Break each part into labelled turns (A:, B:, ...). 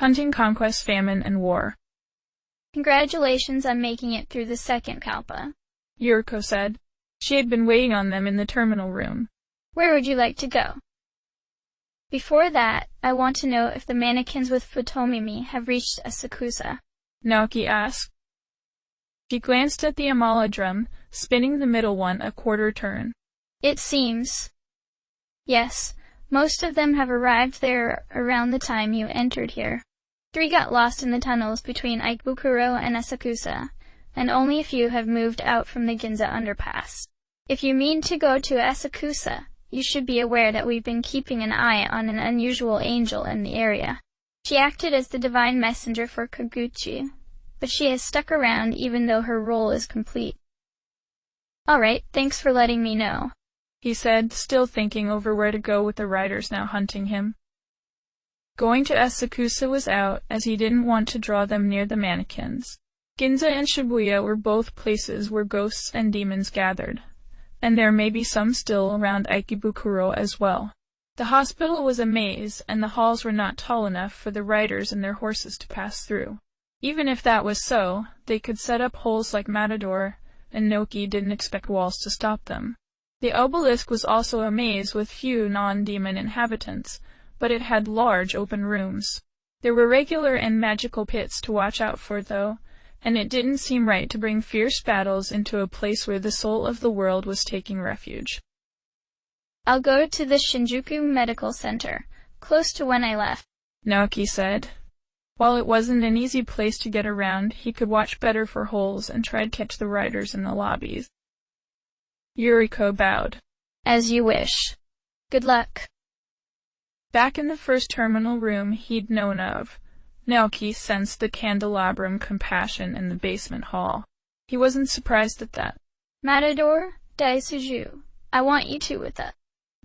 A: Hunting, Conquest, Famine, and War.
B: Congratulations on making it through the second Kalpa,
A: Yuriko said. She had been waiting on them in the terminal room.
B: Where would you like to go? Before that, I want to know if the mannequins with Futomimi have reached Asakusa,
A: Naoki asked. She glanced at the Amala drum, spinning the middle one a quarter turn.
B: It seems. Yes, most of them have arrived there around the time you entered here. 3 got lost in the tunnels between Ikebukuro and Asakusa, and only a few have moved out from the Ginza underpass. If you mean to go to Asakusa, you should be aware that we've been keeping an eye on an unusual angel in the area. She acted as the divine messenger for Kagutsuchi, but she has stuck around even though her role is complete. Alright, thanks for letting me know,
A: he said, still thinking over where to go with the riders now hunting him. Going to Asakusa was out, as he didn't want to draw them near the mannequins. Ginza and Shibuya were both places where ghosts and demons gathered, and there may be some still around Ikebukuro as well. The hospital was a maze, and the halls were not tall enough for the riders and their horses to pass through. Even if that was so, they could set up holes like Matador, and Noki didn't expect walls to stop them. The obelisk was also a maze with few non-demon inhabitants, but it had large open rooms. There were regular and magical pits to watch out for, though, and it didn't seem right to bring fierce battles into a place where the soul of the world was taking refuge.
B: I'll go to the Shinjuku Medical Center, close to when I left,
A: Naoki said. While it wasn't an easy place to get around, he could watch better for holes and try to catch the riders in the lobbies. Yuriko bowed.
B: As you wish. Good luck.
A: Back in the first terminal room he'd known of, Naoki sensed the candelabrum compassion in the basement hall. He wasn't surprised at that.
B: Matador, Daisuju, I want you two with us,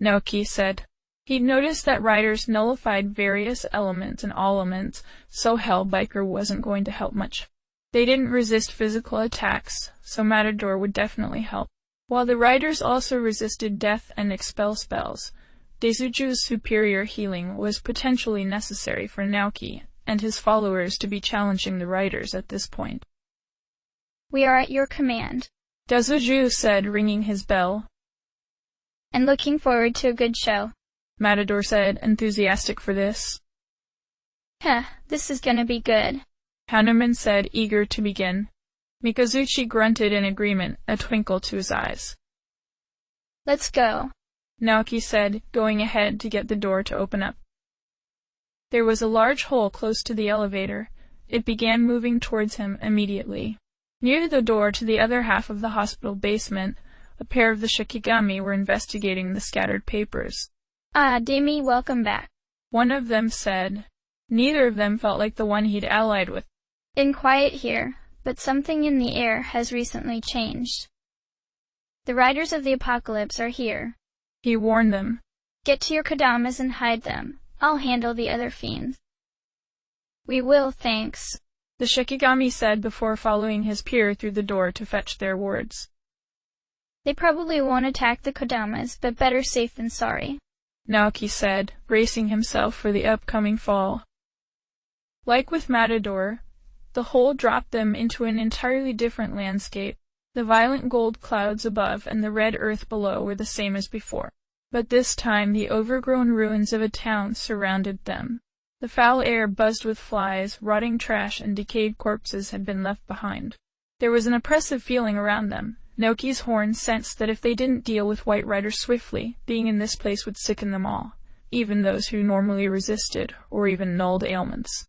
A: Naoki said. He'd noticed that riders nullified various elements and elements, so Hellbiker wasn't going to help much. They didn't resist physical attacks, so Matador would definitely help. While the riders also resisted death and expel spells, Daisuju's superior healing was potentially necessary for Naoki and his followers to be challenging the riders at this point.
B: We are at your command,
A: Daisuju said, ringing his bell.
B: And looking forward to a good show,
A: Matador said, enthusiastic for this.
B: This is gonna be good,
A: Hanuman said, eager to begin. Mikazuchi grunted in agreement, a twinkle to his eyes.
B: Let's go,
A: Naoki said, going ahead to get the door to open up. There was a large hole close to the elevator. It began moving towards him immediately. Near the door to the other half of the hospital basement, a pair of the Shikigami were investigating the scattered papers.
B: Ah, Demi, welcome back,
A: one of them said. Neither of them felt like the one he'd allied with.
B: In quiet here, but something in the air has recently changed. The riders of the apocalypse are here,
A: he warned them.
B: Get to your kodamas and hide them. I'll handle the other fiends. We will, thanks,
A: the Shikigami said before following his peer through the door to fetch their wards.
B: They probably won't attack the kodamas, but better safe than sorry,
A: Naoki said, bracing himself for the upcoming fall. Like with Matador, the hole dropped them into an entirely different landscape. The violent gold clouds above and the red earth below were the same as before. But this time the overgrown ruins of a town surrounded them. The foul air buzzed with flies, rotting trash and decayed corpses had been left behind. There was an oppressive feeling around them. Naoki's horn sensed that if they didn't deal with White Riders swiftly, being in this place would sicken them all, even those who normally resisted or even nulled ailments.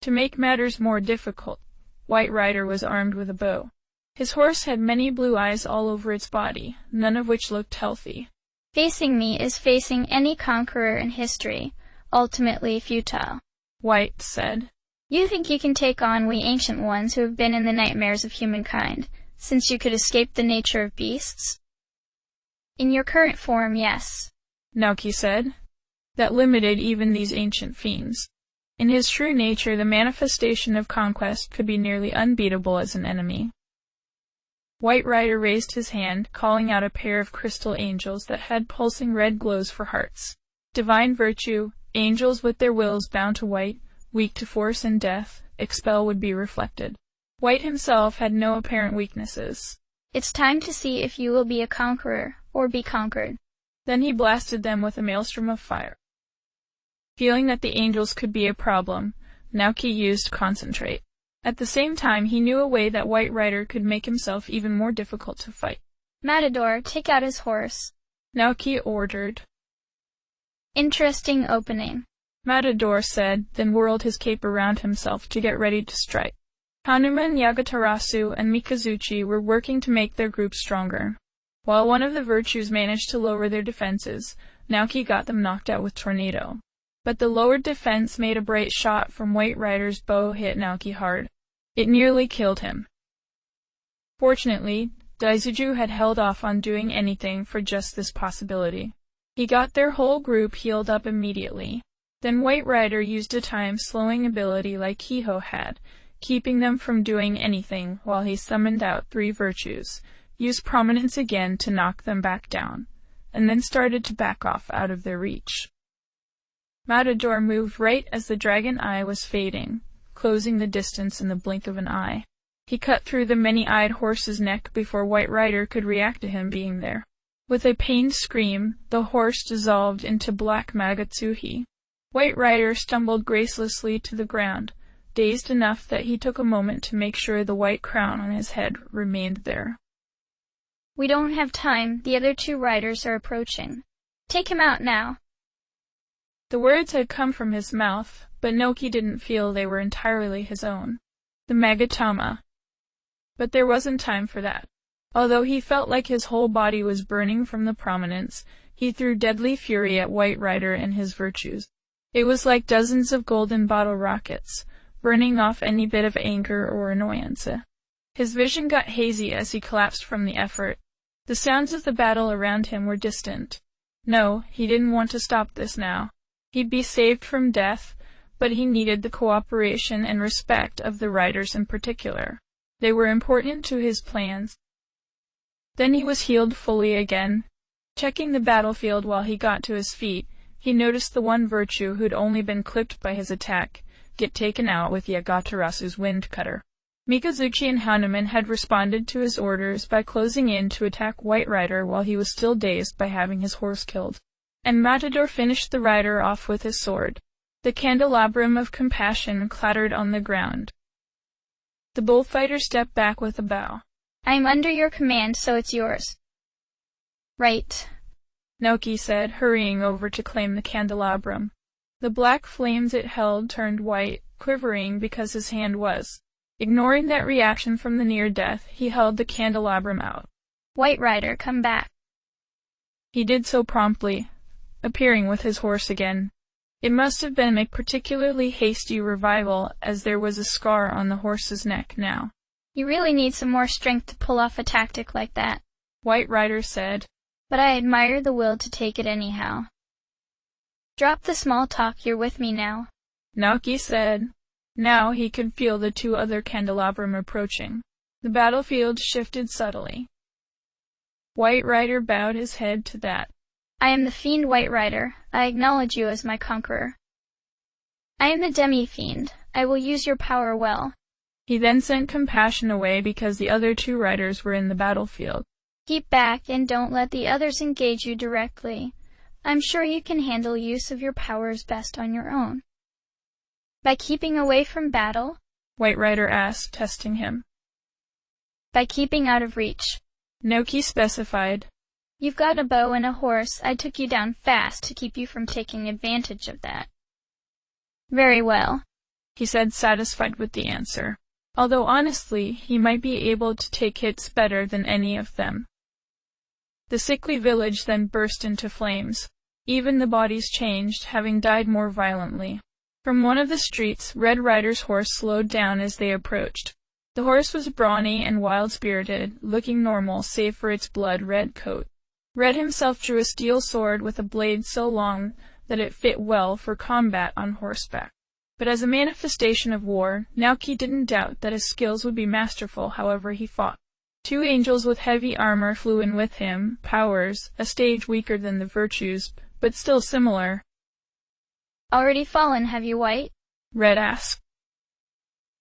A: To make matters more difficult, White Rider was armed with a bow. His horse had many blue eyes all over its body, none of which looked healthy.
B: Facing me is facing any conqueror in history, ultimately futile,
A: White said.
B: You think you can take on we ancient ones who have been in the nightmares of humankind, since you could escape the nature of beasts? In your current form, yes,
A: Naoki said. That limited even these ancient fiends. In his true nature, the manifestation of conquest could be nearly unbeatable as an enemy. White Rider raised his hand, calling out a pair of crystal angels that had pulsing red glows for hearts. Divine virtue, angels with their wills bound to white, weak to force and death, expel would be reflected. White himself had no apparent weaknesses.
B: It's time to see if you will be a conqueror, or be conquered.
A: Then he blasted them with a maelstrom of fire. Feeling that the angels could be a problem, Naoki used concentrate. At the same time, he knew a way that White Rider could make himself even more difficult to fight.
B: Matador, take out his horse.
A: Naoki ordered.
B: Interesting opening.
A: Matador said, then whirled his cape around himself to get ready to strike. Hanuman, Yagatarasu, and Mikazuchi were working to make their group stronger. While one of the virtues managed to lower their defenses, Naoki got them knocked out with Tornado. But the lowered defense made a bright shot from White Rider's bow hit Naoki hard. It nearly killed him. Fortunately, Daizuju had held off on doing anything for just this possibility. He got their whole group healed up immediately. Then White Rider used a time-slowing ability like Kiho had, keeping them from doing anything while he summoned out 3 virtues, used prominence again to knock them back down, and then started to back off out of their reach. Matador moved right as the dragon eye was fading, closing the distance in the blink of an eye. He cut through the many-eyed horse's neck before White Rider could react to him being there. With a pained scream, the horse dissolved into black Magatsuhi. White Rider stumbled gracelessly to the ground, dazed enough that he took a moment to make sure the white crown on his head remained there.
B: We don't have time, the other 2 riders are approaching. Take him out now.
A: The words had come from his mouth, but Naoki didn't feel they were entirely his own. The Magatama. But there wasn't time for that. Although he felt like his whole body was burning from the prominence, he threw deadly fury at White Rider and his virtues. It was like dozens of golden bottle rockets, burning off any bit of anger or annoyance. His vision got hazy as he collapsed from the effort. The sounds of the battle around him were distant. No, he didn't want to stop this now. He'd be saved from death, but he needed the cooperation and respect of the riders in particular. They were important to his plans. Then he was healed fully again. Checking the battlefield while he got to his feet, he noticed the one virtue who'd only been clipped by his attack get taken out with Yagatarasu's wind cutter. Mikazuchi and Hanuman had responded to his orders by closing in to attack White Rider while he was still dazed by having his horse killed. And Matador finished the rider off with his sword. The candelabrum of compassion clattered on the ground. The bullfighter stepped back with a bow.
B: I am under your command, so it's yours. Right.
A: Naoki said, hurrying over to claim the candelabrum. The black flames it held turned white, quivering because his hand was. Ignoring that reaction from the near death, he held the candelabrum out.
B: White Rider, come back.
A: He did so promptly, appearing with his horse again. It must have been a particularly hasty revival, as there was a scar on the horse's neck now.
B: You really need some more strength to pull off a tactic like that,
A: White Rider said.
B: But I admire the will to take it anyhow. Drop the small talk, you're with me now.
A: Naoki said. Now he could feel the 2 other candelabrum approaching. The battlefield shifted subtly. White Rider bowed his head to that.
B: I am the Fiend White Rider. I acknowledge you as my conqueror. I am the Demi-Fiend. I will use your power well.
A: He then sent Compassion away because the other 2 riders were in the battlefield.
B: Keep back and don't let the others engage you directly. I'm sure you can handle use of your powers best on your own. By keeping away from battle?
A: White Rider asked, testing him.
B: By keeping out of reach.
A: Naoki specified.
B: You've got a bow and a horse. I took you down fast to keep you from taking advantage of that. Very well,
A: he said, satisfied with the answer. Although honestly, he might be able to take hits better than any of them. The sickly village then burst into flames. Even the bodies changed, having died more violently. From one of the streets, Red Rider's horse slowed down as they approached. The horse was brawny and wild-spirited, looking normal save for its blood-red coat. Red himself drew a steel sword with a blade so long that it fit well for combat on horseback. But as a manifestation of war, Naoki didn't doubt that his skills would be masterful however he fought. 2 angels with heavy armor flew in with him, powers, a stage weaker than the virtues, but still similar.
B: Already fallen, have you, White?
A: Red asked.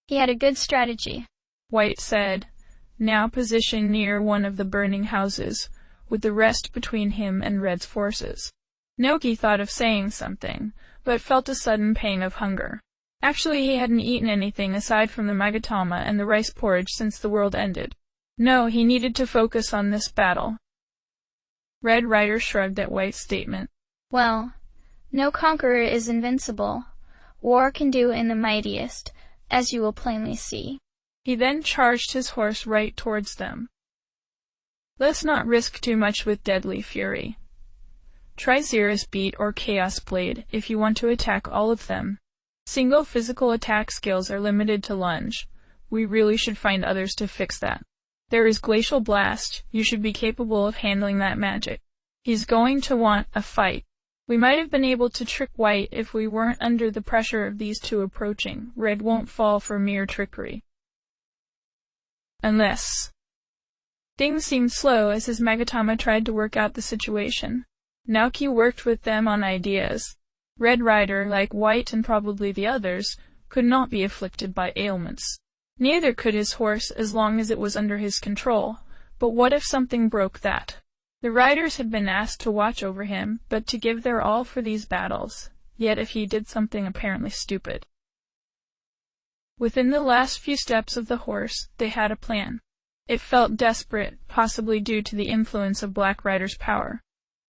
B: He had a good strategy,
A: White said, now positioned near one of the burning houses, with the rest between him and Red's forces. Naoki thought of saying something, but felt a sudden pang of hunger. Actually, he hadn't eaten anything aside from the magatama and the rice porridge since the world ended. No, he needed to focus on this battle. Red Rider shrugged at White's statement.
B: Well, no conqueror is invincible. War can do in the mightiest, as you will plainly see.
A: He then charged his horse right towards them. Let's not risk too much with deadly fury. Try Xeris Beat or Chaos Blade if you want to attack all of them. Single physical attack skills are limited to lunge. We really should find others to fix that. There is Glacial Blast. You should be capable of handling that magic. He's going to want a fight. We might have been able to trick White if we weren't under the pressure of these two approaching. Red won't fall for mere trickery. Unless... Things seemed slow as his magatama tried to work out the situation. Naoki worked with them on ideas. Red Rider, like White and probably the others, could not be afflicted by ailments. Neither could his horse as long as it was under his control. But what if something broke that? The riders had been asked to watch over him, but to give their all for these battles. Yet if he did something apparently stupid. Within the last few steps of the horse, they had a plan. It felt desperate, possibly due to the influence of Black Rider's power.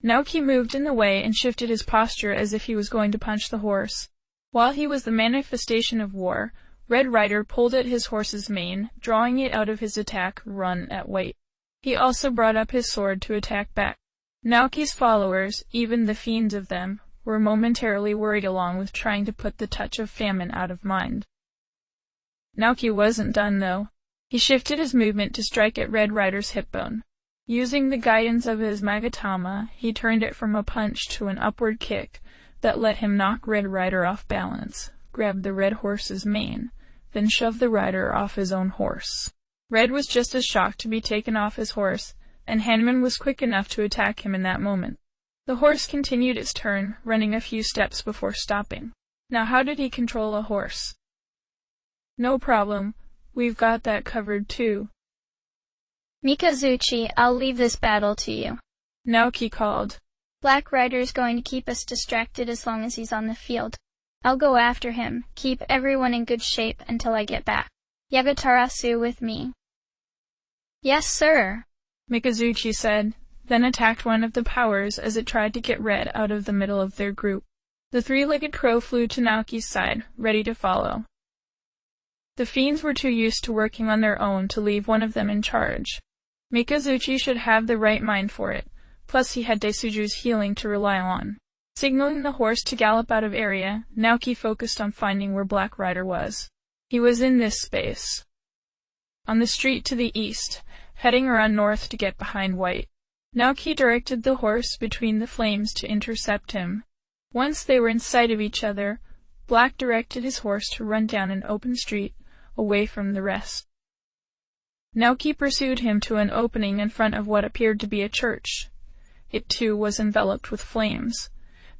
A: Naoki moved in the way and shifted his posture as if he was going to punch the horse. While he was the manifestation of war, Red Rider pulled at his horse's mane, drawing it out of his attack run at White. He also brought up his sword to attack back. Naoki's followers, even the fiends of them, were momentarily worried along with trying to put the touch of famine out of mind. Naoki wasn't done though. He shifted his movement to strike at Red Rider's hip bone. Using the guidance of his magatama, he turned it from a punch to an upward kick that let him knock Red Rider off balance, grab the red horse's mane, then shove the rider off his own horse. Red was just as shocked to be taken off his horse, and Hanman was quick enough to attack him in that moment. The horse continued its turn, running a few steps before stopping. Now how did he control a horse? No problem. We've got that covered too.
B: Kagutsuchi, I'll leave this battle to you.
A: Naoki called.
B: Black Rider's going to keep us distracted as long as he's on the field. I'll go after him, keep everyone in good shape until I get back. Yagatarasu with me. Yes, sir,
A: Kagutsuchi said, then attacked one of the powers as it tried to get Red out of the middle of their group. The three-legged crow flew to Naoki's side, ready to follow. The fiends were too used to working on their own to leave one of them in charge. Kagutsuchi should have the right mind for it, plus he had Daisuju's healing to rely on. Signaling the horse to gallop out of area, Naoki focused on finding where Black Rider was. He was in this space. On the street to the east, heading around north to get behind White. Naoki directed the horse between the flames to intercept him. Once they were in sight of each other, Black directed his horse to run down an open street, away from the rest. Naoki pursued him to an opening in front of what appeared to be a church. It too was enveloped with flames,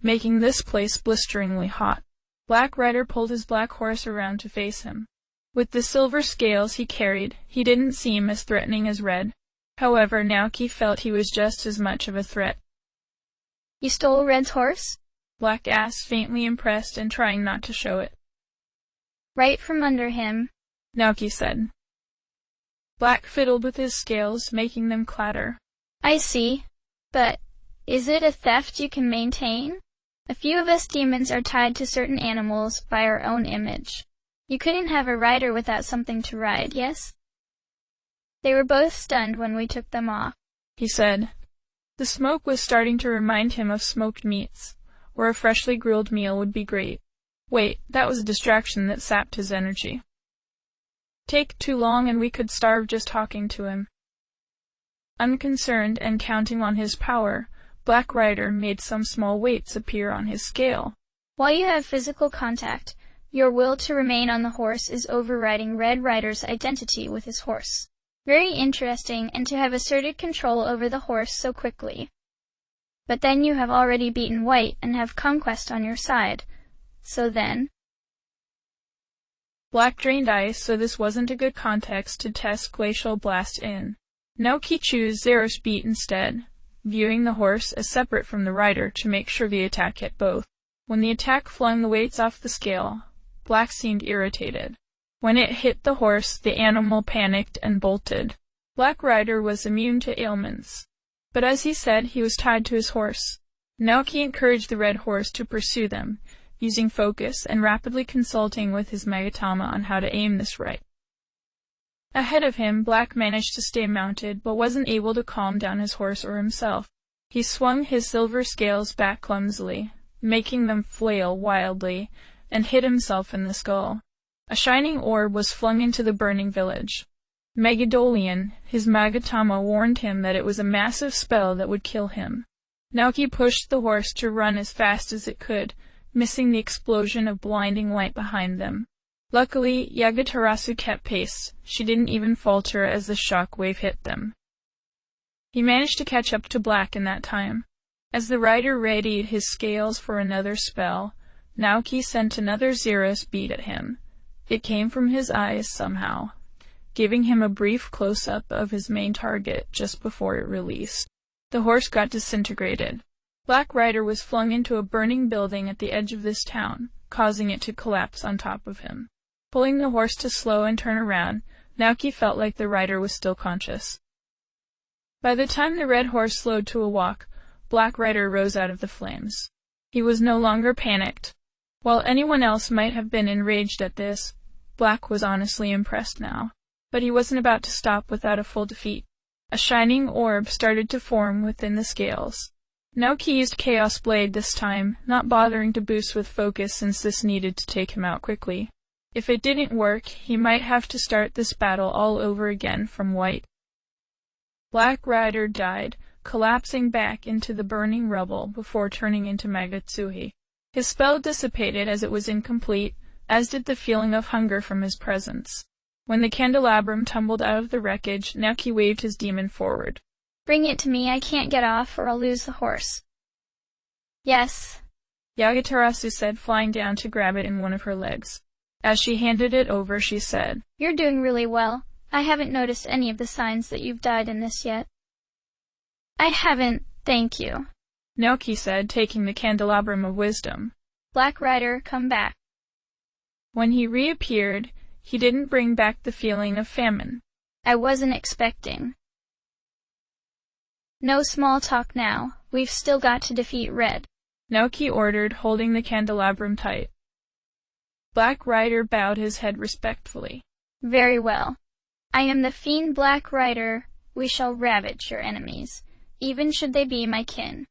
A: making this place blisteringly hot. Black Rider pulled his black horse around to face him. With the silver scales he carried, he didn't seem as threatening as Red. However, Naoki felt he was just as much of a threat.
B: You stole Red's horse?
A: Black asked, faintly impressed and trying not to show it.
B: Right from under him,
A: Naoki said. Black fiddled with his scales, making them clatter.
B: I see. But is it a theft you can maintain? A few of us demons are tied to certain animals by our own image. You couldn't have a rider without something to ride, yes? They were both stunned when we took them off,
A: he said. The smoke was starting to remind him of smoked meats, or a freshly grilled meal would be great. Wait, that was a distraction that sapped his energy. Take too long and we could starve just talking to him. Unconcerned and counting on his power, Black Rider made some small weights appear on his scale.
B: While you have physical contact, your will to remain on the horse is overriding Red Rider's identity with his horse. Very interesting, and to have asserted control over the horse so quickly. But then you have already beaten White and have conquest on your side. So then,
A: Black drained ice, so this wasn't a good context to test Glacial Blast in. Naoki chose Zero's beat instead, viewing the horse as separate from the rider to make sure the attack hit both. When the attack flung the weights off the scale, Black seemed irritated. When it hit the horse, the animal panicked and bolted. Black Rider was immune to ailments, but as he said, he was tied to his horse. Naoki encouraged the red horse to pursue them, using focus and rapidly consulting with his Magatama on how to aim this right. Ahead of him, Black managed to stay mounted, but wasn't able to calm down his horse or himself. He swung his silver scales back clumsily, making them flail wildly, and hit himself in the skull. A shining orb was flung into the burning village. Megadolian, his Magatama, warned him that it was a massive spell that would kill him. Naoki pushed the horse to run as fast as it could, missing the explosion of blinding light behind them. Luckily, Yagatarasu kept pace. She didn't even falter as the shock wave hit them. He managed to catch up to Black in that time. As the rider readied his scales for another spell, Naoki sent another Zero's beat at him. It came from his eyes somehow, giving him a brief close-up of his main target just before it released. The horse got disintegrated. Black Rider was flung into a burning building at the edge of this town, causing it to collapse on top of him. Pulling the horse to slow and turn around, Naoki felt like the rider was still conscious. By the time the red horse slowed to a walk, Black Rider rose out of the flames. He was no longer panicked. While anyone else might have been enraged at this, Black was honestly impressed now. But he wasn't about to stop without a full defeat. A shining orb started to form within the scales. Naoki used Chaos Blade this time, not bothering to boost with focus since this needed to take him out quickly. If it didn't work, he might have to start this battle all over again from white. Black Rider died, collapsing back into the burning rubble before turning into Magatsuhi. His spell dissipated as it was incomplete, as did the feeling of hunger from his presence. When the candelabrum tumbled out of the wreckage, Naoki waved his demon forward.
B: Bring it to me, I can't get off or I'll lose the horse. Yes,
A: Yagatarasu said, flying down to grab it in one of her legs. As she handed it over, she said,
B: You're doing really well. I haven't noticed any of the signs that you've died in this yet. I haven't, thank you,
A: Naoki said, taking the candelabrum of wisdom.
B: Black Rider, come back.
A: When he reappeared, he didn't bring back the feeling of famine.
B: I wasn't expecting. No small talk now. We've still got to defeat Red,
A: Naoki ordered, holding the candelabrum tight. Black Rider bowed his head respectfully.
B: Very well. I am the Fiend Black Rider. We shall ravage your enemies, even should they be my kin.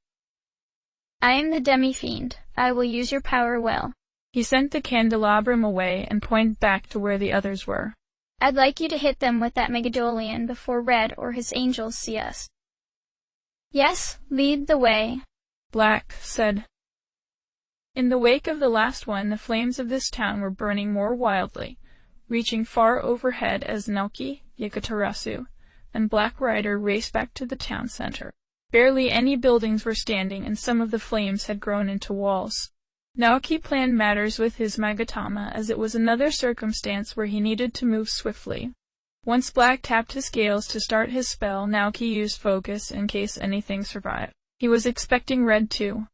B: I am the Demi-Fiend. I will use your power well.
A: He sent the candelabrum away and pointed back to where the others were.
B: I'd like you to hit them with that Megadolian before Red or his angels see us. Yes, lead the way,
A: Black said. In the wake of the last one, the flames of this town were burning more wildly, reaching far overhead as Naoki, Yagatarasu, and Black Rider raced back to the town center. Barely any buildings were standing, and some of the flames had grown into walls. Naoki planned matters with his Magatama, as it was another circumstance where he needed to move swiftly. Once Black tapped his scales to start his spell, Naoki used focus in case anything survived. He was expecting Red too.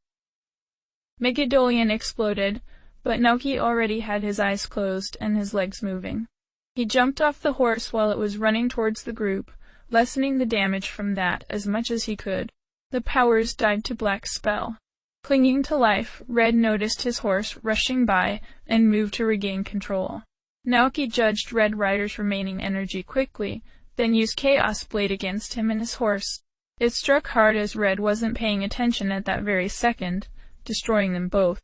A: Megadolian exploded, but Naoki already had his eyes closed and his legs moving. He jumped off the horse while it was running towards the group, lessening the damage from that as much as he could. The powers died to Black's spell. Clinging to life, Red noticed his horse rushing by and moved to regain control. Naoki judged Red Rider's remaining energy quickly, then used Chaos Blade against him and his horse. It struck hard as Red wasn't paying attention at that very second, destroying them both.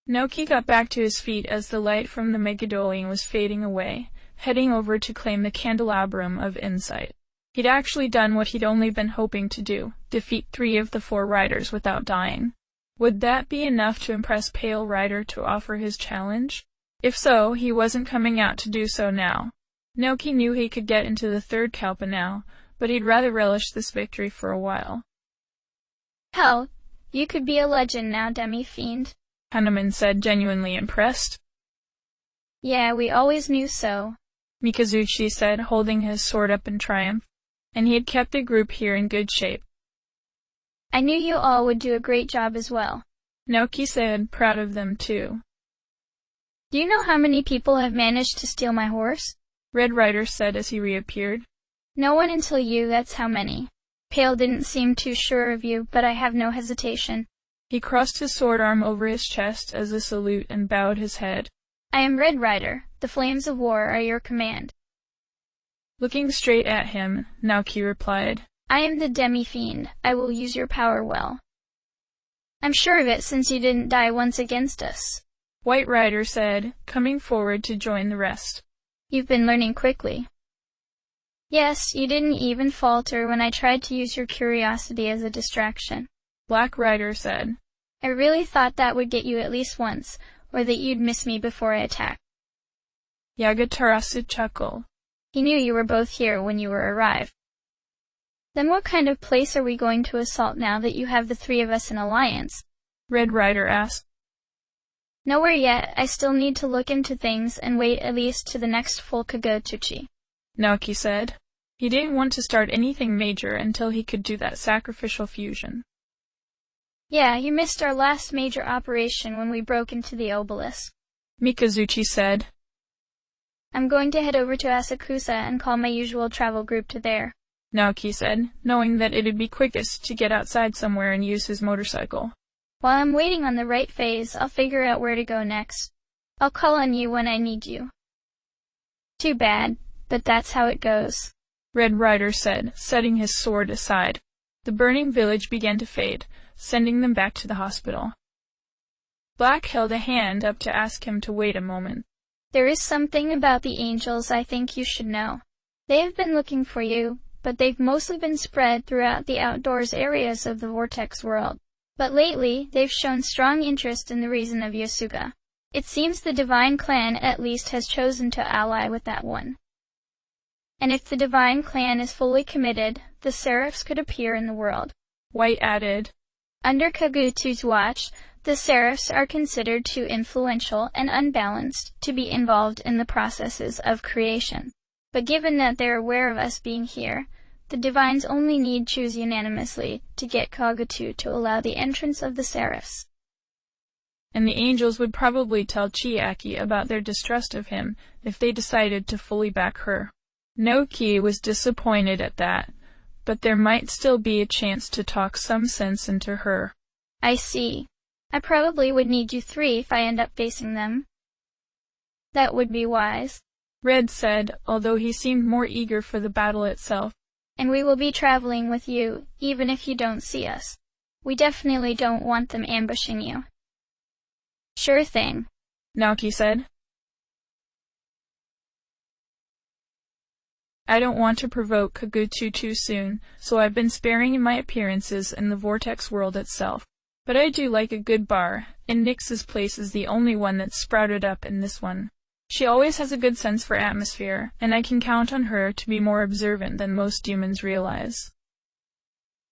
A: Naoki got back to his feet as the light from the Megadolian was fading away, heading over to claim the candelabrum of insight. He'd actually done what he'd only been hoping to do, defeat 3 of the 4 riders without dying. Would that be enough to impress Pale Rider to offer his challenge? If so, he wasn't coming out to do so now. Naoki knew he could get into the 3rd Kalpa now, but he'd rather relish this victory for a while.
B: Hell, you could be a legend now, Demi-Fiend,
A: Hanuman said, genuinely impressed.
B: Yeah, we always knew so,
A: Kagutsuchi said, holding his sword up in triumph. And he had kept the group here in good shape.
B: I knew you all would do a great job as well,
A: Naoki said, proud of them too.
B: Do you know how many people have managed to steal my horse?
A: Red Rider said as he reappeared.
B: No one until you, that's how many. Pale didn't seem too sure of you, but I have no hesitation.
A: He crossed his sword arm over his chest as a salute and bowed his head.
B: I am Red Rider. The flames of war are your command.
A: Looking straight at him, Naoki replied,
B: I am the demi-fiend. I will use your power well. I'm sure of it since you didn't die once against us.
A: White Rider said, coming forward to join the rest.
B: You've been learning quickly. Yes, you didn't even falter when I tried to use your curiosity as a distraction.
A: Black Rider said,
B: I really thought that would get you at least once, or that you'd miss me before I attacked.
A: Yagatarasu chuckled.
B: He knew you were both here when you were arrived. Then what kind of place are we going to assault now that you have the three of us in alliance?
A: Red Rider asked.
B: Nowhere yet. I still need to look into things and wait at least to the next full Kagutsuchi,
A: Naoki said. He didn't want to start anything major until he could do that sacrificial fusion.
B: Yeah, you missed our last major operation when we broke into the obelisk,
A: Kagutsuchi said.
B: I'm going to head over to Asakusa and call my usual travel group to there,
A: Naoki said, knowing that it'd be quickest to get outside somewhere and use his motorcycle.
B: While I'm waiting on the right phase, I'll figure out where to go next. I'll call on you when I need you. Too bad, but that's how it goes,
A: Red Rider said, setting his sword aside. The burning village began to fade, sending them back to the hospital. Black held a hand up to ask him to wait a moment.
B: There is something about the angels I think you should know. They have been looking for you, but they've mostly been spread throughout the outdoors areas of the Vortex world. But lately, they've shown strong interest in the reason of Yasuga. It seems the Divine Clan at least has chosen to ally with that one. And if the Divine Clan is fully committed, the Seraphs could appear in the world.
A: White added.
B: Under Kagutsu's watch, the Seraphs are considered too influential and unbalanced to be involved in the processes of creation. But given that they're aware of us being here, the Divines only need choose unanimously to get Kagutsu to allow the entrance of the Seraphs.
A: And the angels would probably tell Chiaki about their distrust of him if they decided to fully back her. Naoki was disappointed at that, but there might still be a chance to talk some sense into her.
B: I see. I probably would need you three if I end up facing them. That would be wise,
A: Red said, although he seemed more eager for the battle itself.
B: And we will be traveling with you, even if you don't see us. We definitely don't want them ambushing you. Sure thing,
A: Naoki said. I don't want to provoke Kagutsu too soon, so I've been sparing in my appearances in the Vortex world itself. But I do like a good bar, and Nyx's place is the only one that's sprouted up in this one. She always has a good sense for atmosphere, and I can count on her to be more observant than most humans realize.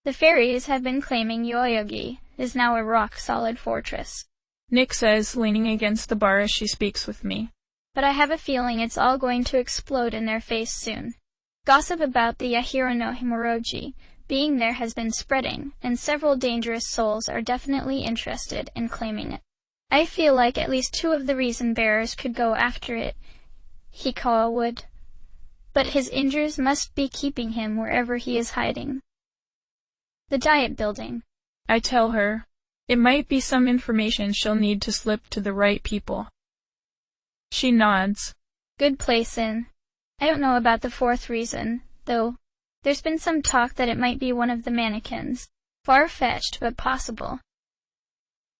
B: The fairies have been claiming Yoyogi is now a rock-solid fortress,
A: Nyx says, leaning against the bar as she speaks with me.
B: But I have a feeling it's all going to explode in their face soon. Gossip about the Yahiro no Himoroji being there has been spreading, and several dangerous souls are definitely interested in claiming it. I feel like at least 2 of the reason bearers could go after it, Hikawa would. But his injuries must be keeping him wherever he is hiding. The diet building.
A: I tell her. It might be some information she'll need to slip to the right people. She nods.
B: Good place in. I don't know about the 4th reason, though. There's been some talk that it might be one of the mannequins. Far-fetched, but possible.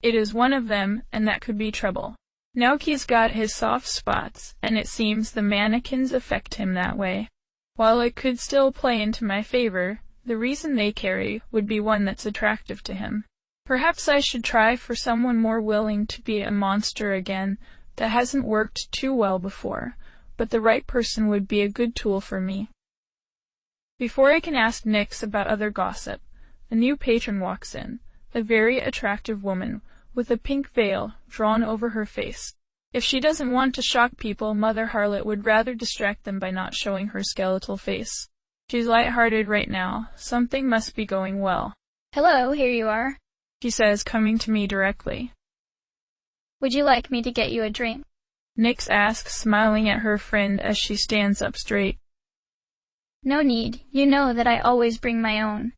A: It is one of them, and that could be trouble. Naoki's got his soft spots, and it seems the mannequins affect him that way. While it could still play into my favor, the reason they carry would be one that's attractive to him. Perhaps I should try for someone more willing to be a monster again. That hasn't worked too well before, but the right person would be a good tool for me. Before I can ask Nyx about other gossip, a new patron walks in, a very attractive woman with a pink veil drawn over her face. If she doesn't want to shock people, Mother Harlot would rather distract them by not showing her skeletal face. She's light-hearted right now. Something must be going well.
B: Hello, here you are,
A: She says, coming to me directly.
B: Would you like me to get you a drink?
A: Nyx asks, smiling at her friend as she stands up straight.
B: No need, you know that I always bring my own.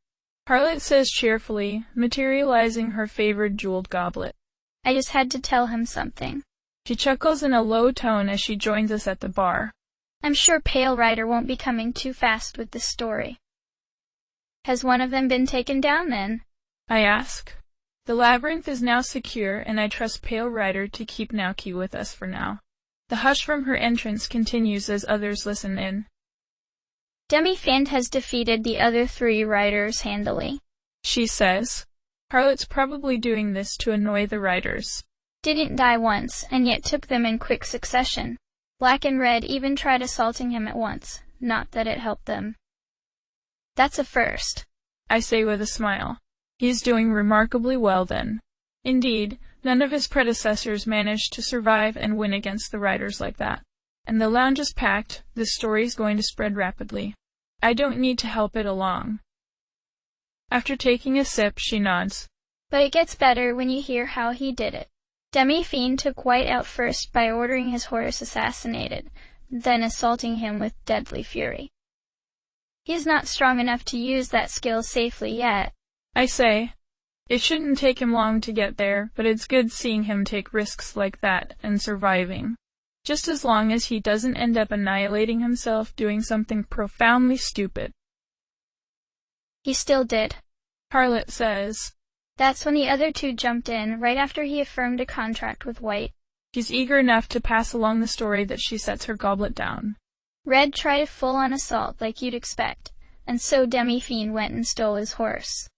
A: Harlot says cheerfully, materializing her favored jeweled goblet.
B: I just had to tell him something.
A: She chuckles in a low tone as she joins us at the bar.
B: I'm sure Pale Rider won't be coming too fast with this story. Has one of them been taken down then?
A: I ask. The labyrinth is now secure, and I trust Pale Rider to keep Naoki with us for now. The hush from her entrance continues as others listen in.
B: Demi-Fiend has defeated the other 3 riders handily,
A: She says. Harlot's probably doing this to annoy the riders.
B: Didn't die once, and yet took them in quick succession. Black and Red even tried assaulting him at once, not that it helped them. That's a first,
A: I say with a smile. He's doing remarkably well then. Indeed, none of his predecessors managed to survive and win against the riders like that. And the lounge is packed. This story's going to spread rapidly. I don't need to help it along. After taking a sip, she nods.
B: But it gets better when you hear how he did it. Demi-Fiend took White out first by ordering his horse assassinated, then assaulting him with deadly fury. He's not strong enough to use that skill safely yet,
A: I say. It shouldn't take him long to get there, but it's good seeing him take risks like that and surviving. Just as long as he doesn't end up annihilating himself doing something profoundly stupid.
B: He still did,
A: Harlot says.
B: That's when the other 2 jumped in, right after he affirmed a contract with White.
A: She's eager enough to pass along the story that she sets her goblet down.
B: Red tried a full-on assault like you'd expect, and so Demi-Fiend went and stole his horse.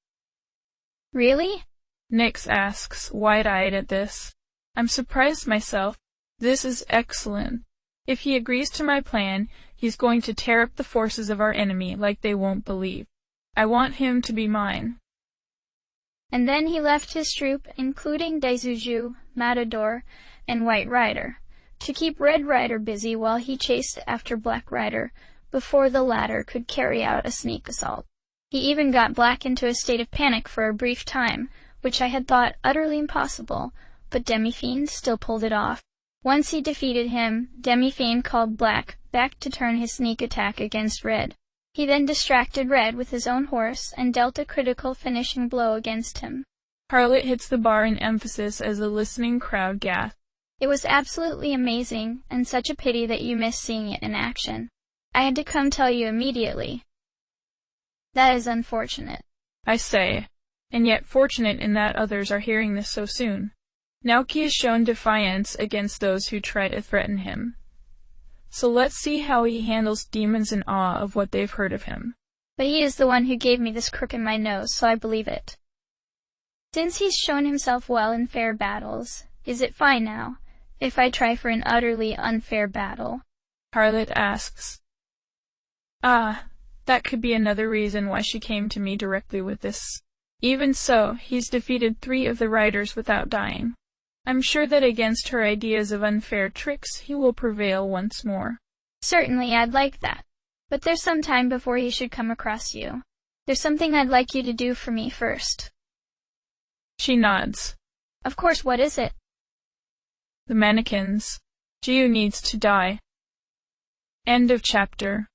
B: Really?
A: Nyx asks, wide-eyed at this. I'm surprised myself. This is excellent. If he agrees to my plan, he's going to tear up the forces of our enemy like they won't believe. I want him to be mine.
B: And then he left his troop, including Daizuju, Matador, and White Rider, to keep Red Rider busy while he chased after Black Rider before the latter could carry out a sneak assault. He even got Black into a state of panic for a brief time, which I had thought utterly impossible, but Demi-Fiend still pulled it off. Once he defeated him, Demi-Fiend called Black back to turn his sneak attack against Red. He then distracted Red with his own horse and dealt a critical finishing blow against him.
A: Harlot hits the bar in emphasis as the listening crowd gasps.
B: It was absolutely amazing, and such a pity that you missed seeing it in action. I had to come tell you immediately. That is unfortunate,
A: I say, and yet fortunate in that others are hearing this so soon. Naoki has shown defiance against those who try to threaten him. So let's see how he handles demons in awe of what they've heard of him.
B: But he is the one who gave me this crook in my nose, so I believe it. Since he's shown himself well in fair battles, is it fine now, if I try for an utterly unfair battle?
A: Harlot asks. Ah, that could be another reason why she came to me directly with this. Even so, he's defeated 3 of the riders without dying. I'm sure that against her ideas of unfair tricks, he will prevail once more.
B: Certainly, I'd like that. But there's some time before he should come across you. There's something I'd like you to do for me first.
A: She nods.
B: Of course, what is it?
A: The mannequins. Jiu needs to die. End of chapter.